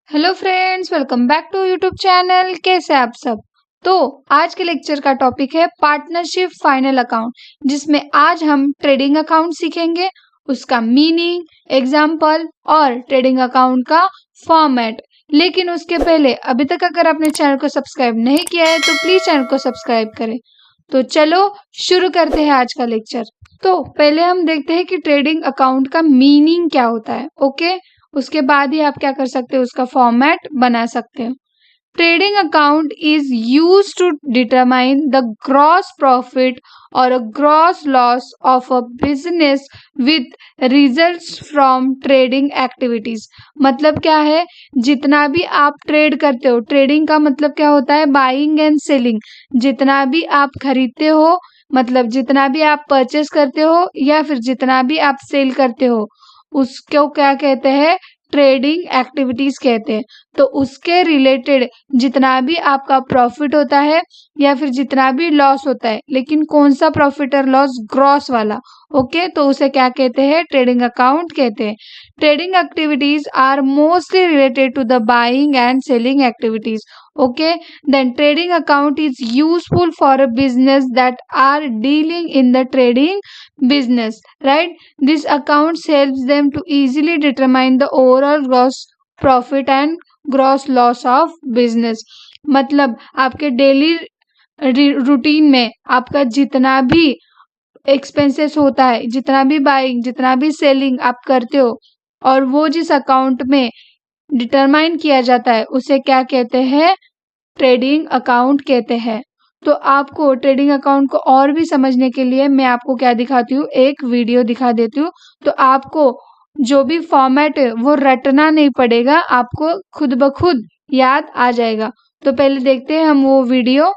Hello friends, welcome back to YouTube channel. कैसे आप सब। तो आज के लेक्चर का टॉपिक है पार्टनरशिप फाइनल अकाउंट, जिसमें आज हम ट्रेडिंग अकाउंट सीखेंगे, उसका मीनिंग, एग्जाम्पल और ट्रेडिंग अकाउंट का फॉर्मेट। लेकिन उसके पहले अभी तक अगर आपने चैनल को सब्सक्राइब नहीं किया है तो प्लीज चैनल को सब्सक्राइब करें। तो चलो शुरू करते हैं आज का लेक्चर। तो पहले हम देखते हैं कि ट्रेडिंग अकाउंट का मीनिंग क्या होता है। ओके, उसके बाद ही आप क्या कर सकते हो, उसका फॉर्मेट बना सकते हो। Trading account is use to determine the gross profit और gross loss of a business with results from trading activities. मतलब क्या है, जितना भी आप ट्रेड करते हो, ट्रेडिंग का मतलब क्या होता है, बाइंग एंड सेलिंग। जितना भी आप खरीदते हो, मतलब जितना भी आप परचेस करते हो या फिर जितना भी आप सेल करते हो, उसको क्या कहते हैं, ट्रेडिंग एक्टिविटीज कहते हैं। तो उसके रिलेटेड जितना भी आपका प्रॉफिट होता है या फिर जितना भी लॉस होता है, लेकिन कौन सा प्रॉफिट और लॉस, ग्रॉस वाला। ओके, तो उसे क्या कहते हैं, ट्रेडिंग अकाउंट कहते हैं। Trading activities are mostly related to the buying and selling activities. Okay, then trading account is useful for a business that are dealing in the trading business, right? This account helps them to easily determine the overall gross profit and gross loss of business. मतलब आपके daily routine में आपका जितना भी expenses होता है, जितना भी बाइंग, जितना भी सेलिंग आप करते हो, और वो जिस अकाउंट में डिटरमाइन किया जाता है, उसे क्या कहते हैं, ट्रेडिंग अकाउंट कहते हैं। तो आपको ट्रेडिंग अकाउंट को और भी समझने के लिए मैं आपको क्या दिखाती हूँ, एक वीडियो दिखा देती हूँ। तो आपको जो भी फॉर्मेट है वो रटना नहीं पड़ेगा, आपको खुद ब खुद याद आ जाएगा। तो पहले देखते हैं हम वो वीडियो।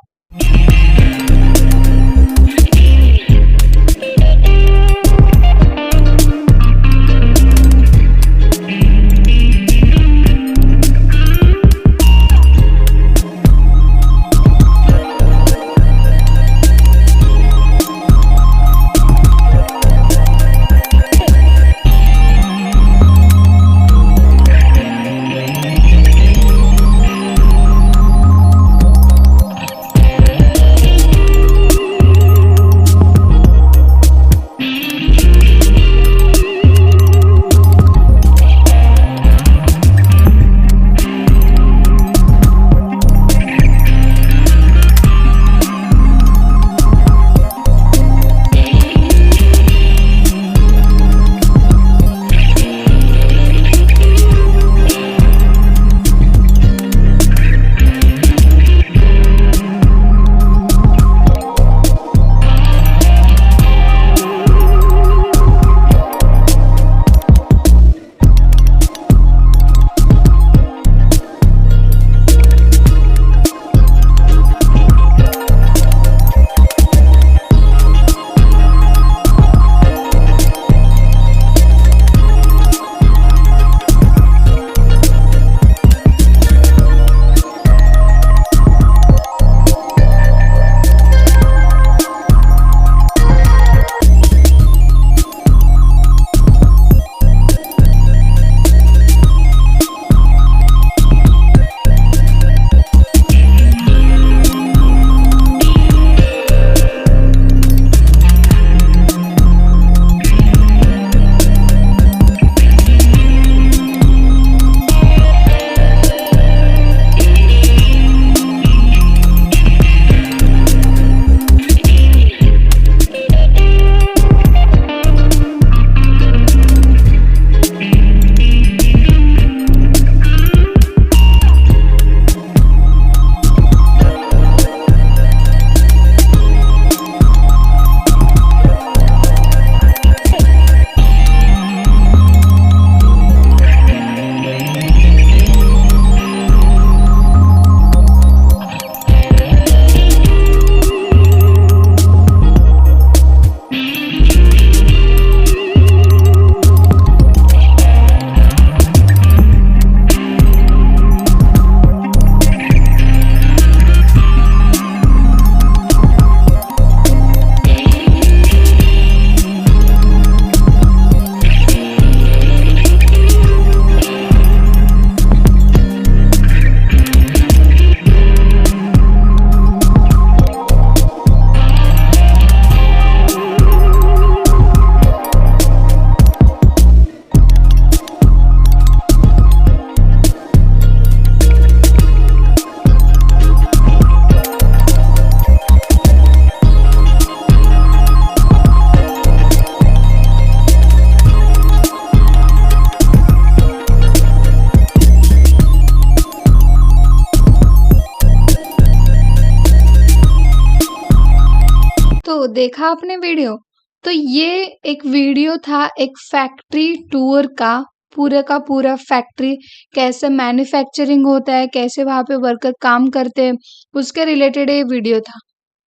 तो देखा आपने वीडियो? तो ये एक वीडियो था एक फैक्ट्री टूर का पूरा फैक्ट्री कैसे मैन्युफैक्चरिंग होता है, कैसे वहाँ पे वर्कर काम करते हैं, उसके रिलेटेड ये वीडियो था।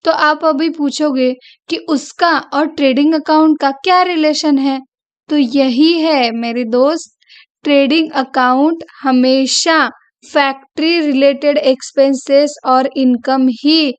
तो आप अभी पूछोगे कि उसका और ट्रेडिंग अकाउंट का क्या रिलेशन है? तो यही है मेरे दोस्त, ट्रेडिंग अकाउंट हमेशा फैक्ट्री रिलेटेड एक्सपेंसेस और इनकम ही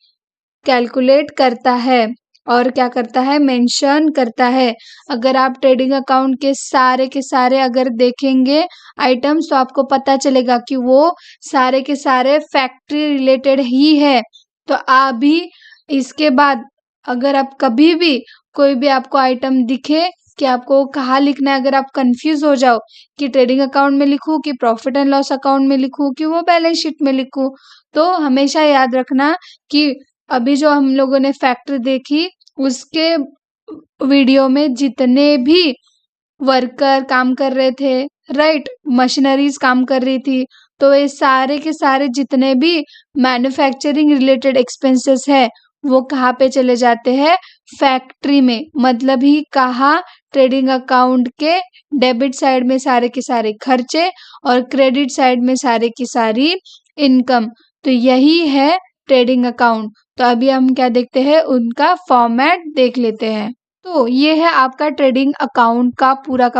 कैलकुलेट करता है और क्या करता है, मेंशन करता है। अगर आप ट्रेडिंग अकाउंट के सारे अगर देखेंगे आइटम्स तो आपको पता चलेगा कि वो सारे के सारे फैक्ट्री रिलेटेड ही है। तो आप भी इसके बाद अगर आप कभी भी कोई भी आपको आइटम दिखे कि आपको कहाँ लिखना है, अगर आप कंफ्यूज हो जाओ कि ट्रेडिंग अकाउंट में लिखूं कि प्रॉफिट एंड लॉस अकाउंट में लिखूं कि वो बैलेंस शीट में लिखूं, तो हमेशा याद रखना कि अभी जो हम लोगों ने फैक्ट्री देखी उसके वीडियो में जितने भी वर्कर काम कर रहे थे, राइट, मशीनरीज काम कर रही थी, तो ये सारे के सारे जितने भी मैन्युफैक्चरिंग रिलेटेड एक्सपेंसेस है वो कहाँ पे चले जाते हैं, फैक्ट्री में। मतलब ही कहाँ, ट्रेडिंग अकाउंट के डेबिट साइड में सारे के सारे खर्चे और क्रेडिट साइड में सारे की सारी इनकम। तो यही है ट्रेडिंग अकाउंट। तो अभी हम क्या देखते हैं, उनका फॉर्मेट देख लेते हैं। तो ये है आपका ट्रेडिंग अकाउंट का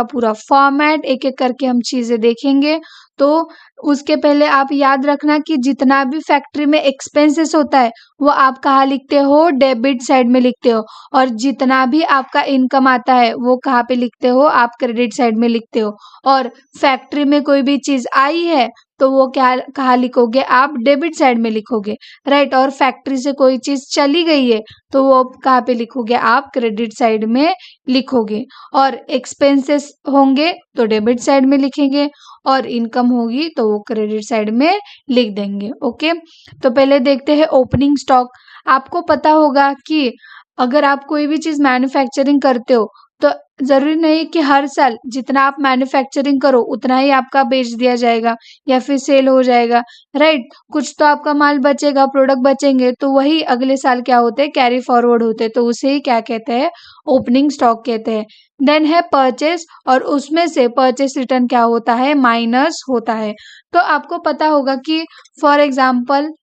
पूरा फॉर्मेट, एक एक करके हम चीजें देखेंगे। तो उसके पहले आप याद रखना कि जितना भी फैक्ट्री में एक्सपेंसेस होता है वो आप कहाँ लिखते हो, डेबिट साइड में लिखते हो, और जितना भी आपका इनकम आता है वो कहाँ पे लिखते हो, आप क्रेडिट साइड में लिखते हो। और फैक्ट्री में कोई भी चीज आई है तो वो क्या कहाँ लिखोगे, आप डेबिट साइड में लिखोगे, राइट। और फैक्ट्री से कोई चीज चली गई है तो वो कहाँ पे लिखोगे, आप क्रेडिट साइड में लिखोगे। और एक्सपेंसेस होंगे तो डेबिट साइड में लिखेंगे, और इनकम होगी तो वो क्रेडिट साइड में लिख देंगे। ओके, तो पहले देखते हैं ओपनिंग स्टॉक। आपको पता होगा कि अगर आप कोई भी चीज मैन्युफैक्चरिंग करते हो तो जरूरी नहीं कि हर साल जितना आप मैन्युफैक्चरिंग करो उतना ही आपका बेच दिया जाएगा या फिर सेल हो जाएगा, राइट। कुछ तो आपका माल बचेगा, प्रोडक्ट बचेंगे, तो वही अगले साल क्या होते हैं, कैरी फॉरवर्ड होते हैं, तो उसे ही क्या कहते हैं, ओपनिंग स्टॉक कहते हैं। देन है परचेस, और उसमें से परचेस रिटर्न क्या होता है, माइनस होता है। तो आपको पता होगा कि फॉर एग्जाम्पल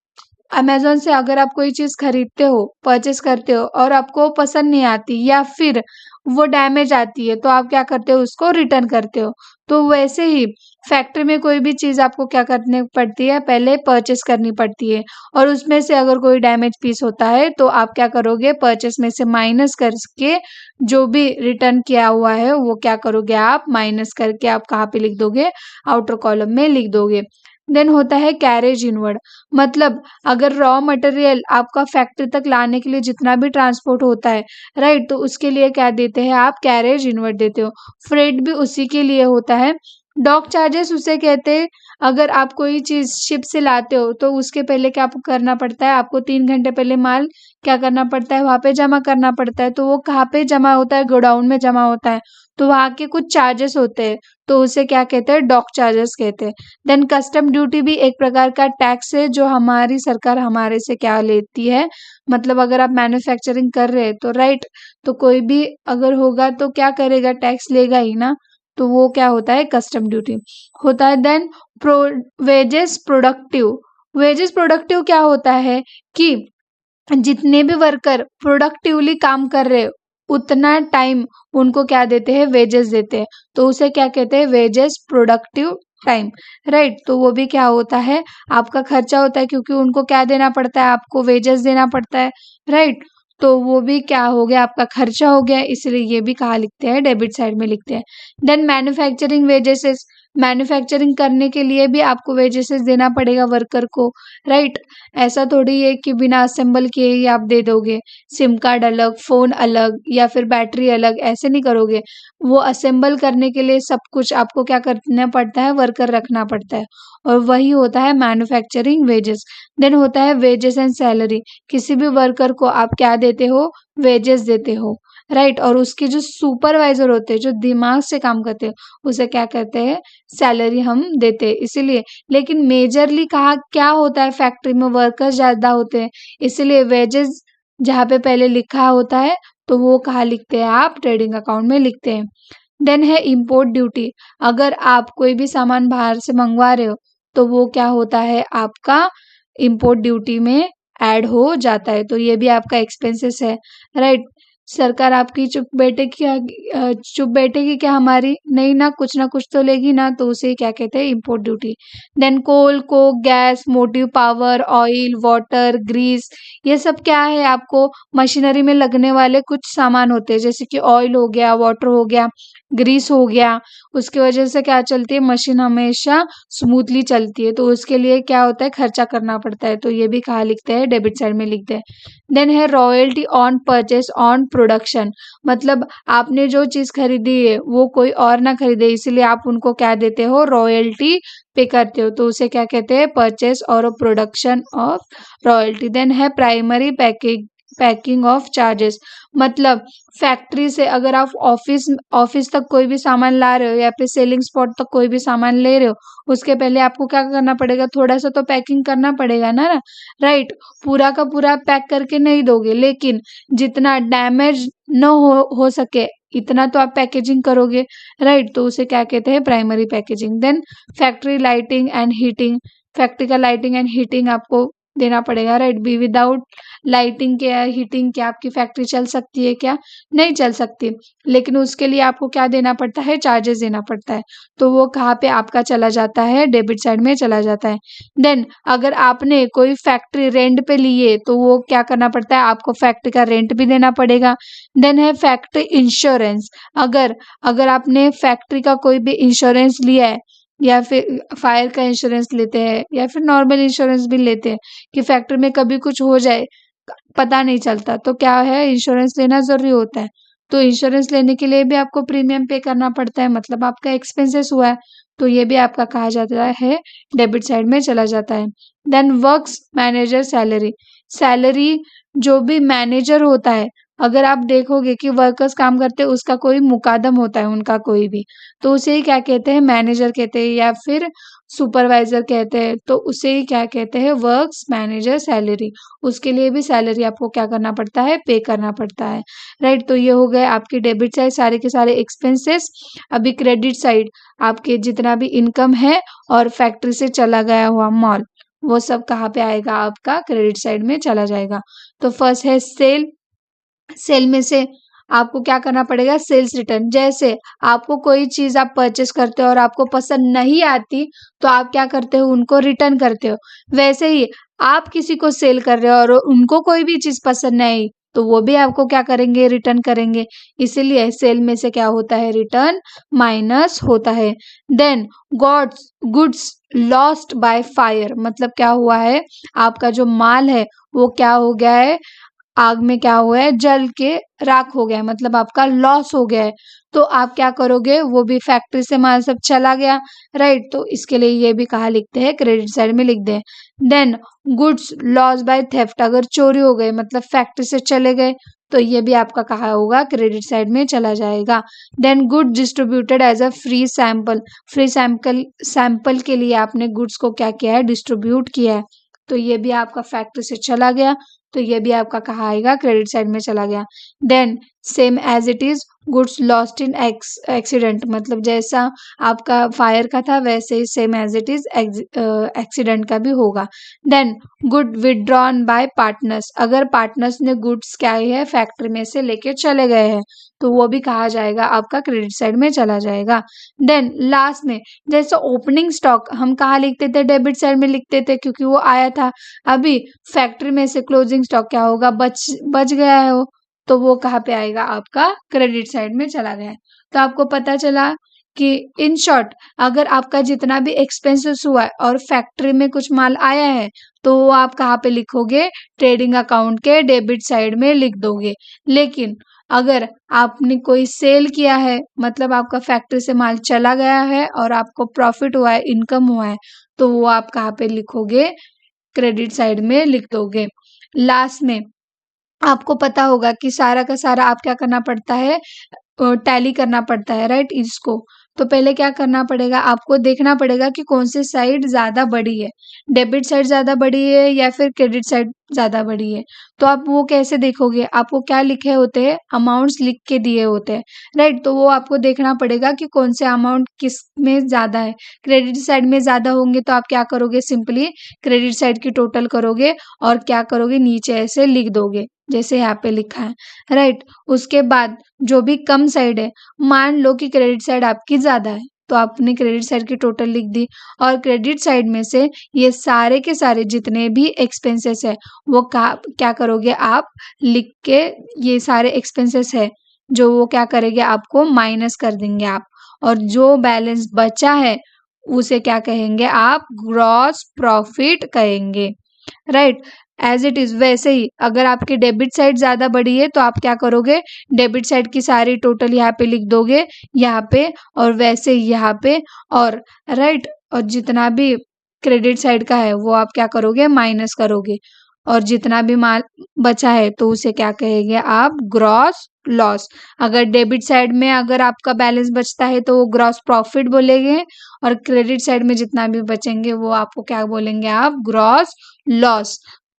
अमेजोन से अगर आप कोई चीज खरीदते हो, परचेस करते हो और आपको पसंद नहीं आती या फिर वो डैमेज आती है तो आप क्या करते हो, उसको रिटर्न करते हो। तो वैसे ही फैक्ट्री में कोई भी चीज आपको क्या करनी पड़ती है, पहले परचेस करनी पड़ती है, और उसमें से अगर कोई डैमेज पीस होता है तो आप क्या करोगे, परचेस में से माइनस करके जो भी रिटर्न किया हुआ है वो क्या करोगे, आप माइनस करके आप कहाँ पे लिख दोगे, आउटर कॉलम में लिख दोगे। देन होता है कैरेज इनवर्ड, मतलब अगर रॉ मटेरियल आपका फैक्ट्री तक लाने के लिए जितना भी ट्रांसपोर्ट होता है, राइट, तो उसके लिए क्या देते हैं, आप कैरेज इनवर्ड देते हो। फ्रेट भी उसी के लिए होता है। डॉक चार्जेस उसे कहते हैं, अगर आप कोई चीज शिप से लाते हो तो उसके पहले क्या करना पड़ता है, आपको 3 घंटे पहले माल क्या करना पड़ता है, वहां पे जमा करना पड़ता है। तो वो कहाँ पे जमा होता है, गोडाउन में जमा होता है, तो वहाँ के कुछ चार्जेस होते हैं, तो उसे क्या कहते हैं, डॉक चार्जेस कहते हैं। देन कस्टम ड्यूटी भी एक प्रकार का टैक्स है जो हमारी सरकार हमारे से क्या लेती है, मतलब अगर आप मैन्युफैक्चरिंग कर रहे हैं तो राइट, तो कोई भी अगर होगा तो क्या करेगा, टैक्स लेगा ही ना, तो वो क्या होता है, कस्टम ड्यूटी होता है। Then pro wages productive, wages productive क्या होता है कि जितने भी वर्कर प्रोडक्टिवली काम कर रहे हैं उतना टाइम उनको क्या देते हैं, वेजेस देते हैं, तो उसे क्या कहते हैं, वेजेस प्रोडक्टिव टाइम, राइट। तो वो भी क्या होता है, आपका खर्चा होता है, क्योंकि उनको क्या देना पड़ता है, आपको वेजेस देना पड़ता है, राइट। तो वो भी क्या हो गया, आपका खर्चा हो गया, इसलिए ये भी कहाँ लिखते हैं, डेबिट साइड में लिखते हैं। देन मैन्युफैक्चरिंग वेजेसेस, मैन्युफैक्चरिंग करने के लिए भी आपको वेजेसेस देना पड़ेगा वर्कर को, राइट। ऐसा थोड़ी है कि बिना असेंबल किए ही आप दे दोगे, सिम कार्ड अलग, फोन अलग या फिर बैटरी अलग, ऐसे नहीं करोगे। वो असेंबल करने के लिए सब कुछ आपको क्या करना पड़ता है, वर्कर रखना पड़ता है, और वही होता है मैन्युफैक्चरिंग वेजेस। देन होता है वेजेस एंड सैलरी, किसी भी वर्कर को आप क्या देते हो, वेजेस देते हो, राइट। और उसके जो सुपरवाइजर होते हैं, जो दिमाग से काम करते हैं, उसे क्या कहते हैं, सैलरी हम देते हैं, इसीलिए। लेकिन मेजरली कहा क्या होता है, फैक्ट्री में वर्कर्स ज्यादा होते हैं, इसलिए वेजेस जहाँ पे पहले लिखा होता है तो वो कहाँ लिखते हैं, आप ट्रेडिंग अकाउंट में लिखते हैं। देन है इंपोर्ट ड्यूटी। अगर आप कोई भी सामान बाहर से मंगवा रहे हो तो वो क्या होता है, आपका इंपोर्ट ड्यूटी में ऐड हो जाता है, तो ये भी आपका एक्सपेंसेस है, राइट। सरकार आपकी चुप बैठेगी क्या हमारी, नहीं ना, कुछ ना कुछ तो लेगी ना, तो उसे क्या कहते हैं, import duty. Then coal, coke, gas, motive power, oil, water, grease, ये सब क्या है, आपको मशीनरी में लगने वाले कुछ सामान होते हैं, जैसे कि ऑयल हो गया, वाटर हो गया, ग्रीस हो गया। उसकी वजह से क्या चलती है, मशीन हमेशा स्मूथली चलती है, तो उसके लिए क्या होता है, खर्चा करना पड़ता है, तो ये भी कहाँ लिखते हैं, डेबिट साइड में लिखते हैं। देन है royalty on purchase on production. मतलब आपने जो चीज खरीदी है वो कोई और ना खरीदे, इसलिए आप उनको क्या देते हो, रॉयल्टी पे करते हो, तो उसे क्या कहते हैं, परचेस और प्रोडक्शन ऑफ रॉयल्टी। देन है प्राइमरी पैकिंग ऑफ चार्जेस। मतलब फैक्ट्री से अगर आप ऑफिस ऑफिस तक कोई भी सामान ला रहे हो या फिर सेलिंग स्पॉट तक कोई भी सामान ले रहे हो, उसके पहले आपको क्या करना पड़ेगा, थोड़ा सा तो पैकिंग करना पड़ेगा ना, राइट। पूरा का पूरा पैक करके नहीं दोगे, लेकिन जितना डैमेज न हो सके इतना तो आप पैकेजिंग करोगे, राइट। तो उसे क्या कहते हैं, primary packaging. Then factory lighting and heating. Factory का लाइटिंग एंड हीटिंग आपको देना पड़ेगा, राइट। बी विदाउट लाइटिंग के हीटिंग के आपकी फैक्ट्री चल सकती है क्या, नहीं चल सकती, लेकिन उसके लिए आपको क्या देना पड़ता है, चार्जेस देना पड़ता है, तो वो कहाँ पे आपका चला जाता है, डेबिट साइड में चला जाता है। देन अगर आपने कोई फैक्ट्री रेंट पे ली है तो वो क्या करना पड़ता है, आपको फैक्ट्री का रेंट भी देना पड़ेगा। देन है फैक्ट्री इंश्योरेंस। अगर अगर आपने फैक्ट्री का कोई भी इंश्योरेंस लिया है, या फिर फायर का इंश्योरेंस लेते हैं या फिर नॉर्मल इंश्योरेंस भी लेते हैं कि फैक्ट्री में कभी कुछ हो जाए, पता नहीं चलता, तो क्या है, इंश्योरेंस लेना जरूरी होता है। तो इंश्योरेंस लेने के लिए भी आपको प्रीमियम पे करना पड़ता है, मतलब आपका एक्सपेंसेस हुआ है, तो ये भी आपका कहा जाता है, डेबिट साइड में चला जाता है। Then works manager salary. Salary जो भी मैनेजर होता है, अगर आप देखोगे कि वर्कर्स काम करते हैं, उसका कोई मुकादम होता है उनका कोई भी, तो उसे ही क्या कहते हैं, मैनेजर कहते हैं या फिर सुपरवाइजर कहते हैं, तो उसे ही क्या कहते हैं, वर्क्स मैनेजर सैलरी। उसके लिए भी सैलरी आपको क्या करना पड़ता है, पे करना पड़ता है, राइट। तो ये हो गए आपकी डेबिट साइड सारे के सारे एक्सपेंसेस। अभी क्रेडिट साइड, आपके जितना भी इनकम है और फैक्ट्री से चला गया हुआ माल, वो सब कहाँ पे आएगा, आपका क्रेडिट साइड में चला जाएगा। तो फर्स्ट है सेल। सेल में से आपको क्या करना पड़ेगा, सेल्स रिटर्न। जैसे आपको कोई चीज आप परचेस करते हो और आपको पसंद नहीं आती, तो आप क्या करते हो, उनको रिटर्न करते हो। वैसे ही आप किसी को सेल कर रहे हो और उनको कोई भी चीज पसंद नहीं आई, तो वो भी आपको क्या करेंगे, रिटर्न करेंगे। इसीलिए सेल में से क्या होता है, रिटर्न माइनस होता है। Then gods goods lost by fire. मतलब क्या हुआ है, आपका जो माल है वो क्या हो गया है, आग में क्या हुआ है, जल के राख हो गया है, मतलब आपका लॉस हो गया है। तो आप क्या करोगे, वो भी फैक्ट्री से माल सब चला गया, राइट। तो इसके लिए ये भी कहा लिखते हैं, क्रेडिट साइड में लिख दें। Then goods loss by theft. अगर चोरी हो गए, मतलब फैक्ट्री से चले गए, तो ये भी आपका कहा होगा, क्रेडिट साइड में चला जाएगा। Then good distributed as a free sample. Free sample के लिए आपने गुड्स को क्या किया है, डिस्ट्रीब्यूट किया है, तो ये भी आपका फैक्ट्री से चला गया, तो ये भी आपका कहा आएगा, क्रेडिट साइड में चला गया। Then same as it is goods lost in accident. मतलब जैसा आपका फायर का था वैसे ही same as it is accident का भी होगा। Then good withdrawn by partners. अगर पार्टनर्स ने गुड्स क्या है, फैक्ट्री में से लेके चले गए हैं, तो वो भी कहा जाएगा, आपका क्रेडिट साइड में चला जाएगा। देन लास्ट में जैसे ओपनिंग स्टॉक हम कहाँ लिखते थे, डेबिट साइड में लिखते थे, क्योंकि वो आया था। अभी फैक्ट्री में से क्लोजिंग स्टॉक क्या होगा, बच गया है वो, तो वो कहाँ पे आएगा, आपका क्रेडिट साइड में चला गया है। तो आपको पता चला कि इन शॉर्ट, अगर आपका जितना भी एक्सपेंसेस हुआ है और फैक्ट्री में कुछ माल आया है, तो वो आप कहाँ पे लिखोगे, ट्रेडिंग अकाउंट के डेबिट साइड में लिख दोगे। लेकिन अगर आपने कोई सेल किया है, मतलब आपका फैक्ट्री से माल चला गया है और आपको प्रॉफिट हुआ है, इनकम हुआ है, तो वो आप कहाँ पे लिखोगे, क्रेडिट साइड में लिख दोगे। लास्ट में आपको पता होगा कि सारा का सारा आप क्या करना पड़ता है, टैली करना पड़ता है, राइट। इसको तो पहले क्या करना पड़ेगा, आपको देखना पड़ेगा कि कौन सी साइड ज़्यादा बड़ी है, डेबिट साइड ज़्यादा बड़ी है या फिर क्रेडिट साइड ज़्यादा बड़ी है। तो आप वो कैसे देखोगे, आपको क्या लिखे होते हैं, अमाउंट्स लिख के दिए होते हैं, राइट। तो वो आपको देखना पड़ेगा कि कौन से अमाउंट किस में ज़्यादा है। क्रेडिट साइड में ज़्यादा होंगे तो आप क्या करोगे, सिंपली क्रेडिट साइड की टोटल करोगे और क्या करोगे, नीचे ऐसे लिख दोगे जैसे यहाँ पे लिखा है, राइट। उसके बाद जो भी कम साइड है, मान लो कि क्रेडिट साइड आपकी ज़्यादा है, तो आपने क्रेडिट साइड की टोटल लिख दी और क्रेडिट साइड में से ये सारे के सारे जितने भी एक्सपेंसेस है वो क्या करोगे, आप लिख के ये सारे एक्सपेंसेस है जो वो क्या करेंगे, आपको माइनस कर देंगे आप, और जो बैलेंस बचा है उसे क्या कहेंगे, आप ग्रॉस प्रॉफिट कहेंगे, राइट। एज इट इज वैसे ही अगर आपकी डेबिट साइड ज्यादा बड़ी है तो आप क्या करोगे, डेबिट साइड की सारी टोटल यहाँ पे लिख दोगे यहाँ पे, और वैसे ही यहाँ पे, और राइट, और जितना भी क्रेडिट साइड का है वो आप क्या करोगे, माइनस करोगे, और जितना भी माल बचा है तो उसे क्या कहेंगे आप, ग्रॉस लॉस। अगर डेबिट साइड में अगर आपका बैलेंस बचता है तो वो ग्रॉस प्रॉफिट बोलेंगे, और क्रेडिट साइड में जितना भी बचेंगे वो आपको क्या बोलेंगे, आप ग्रॉस लॉस।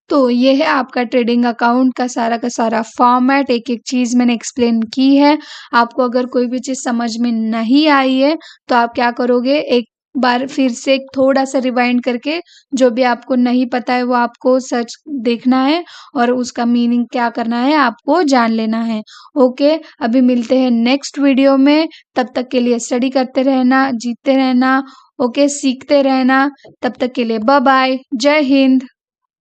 तो ये है आपका ट्रेडिंग अकाउंट का सारा फॉर्मेट, एक एक चीज़ मैंने एक्सप्लेन की है। आपको अगर कोई भी चीज़ समझ में नहीं आई है तो आप क्या करोगे, एक बार फिर से थोड़ा सा रिवाइंड करके जो भी आपको नहीं पता है वो आपको सर्च देखना है और उसका मीनिंग क्या करना है आपको जान लेना है। ओके, अभी मिलते हैं नेक्स्ट वीडियो में, तब तक के लिए स्टडी करते रहना, जीतते रहना, ओके, सीखते रहना। तब तक के लिए बाय बाय, जय हिंद।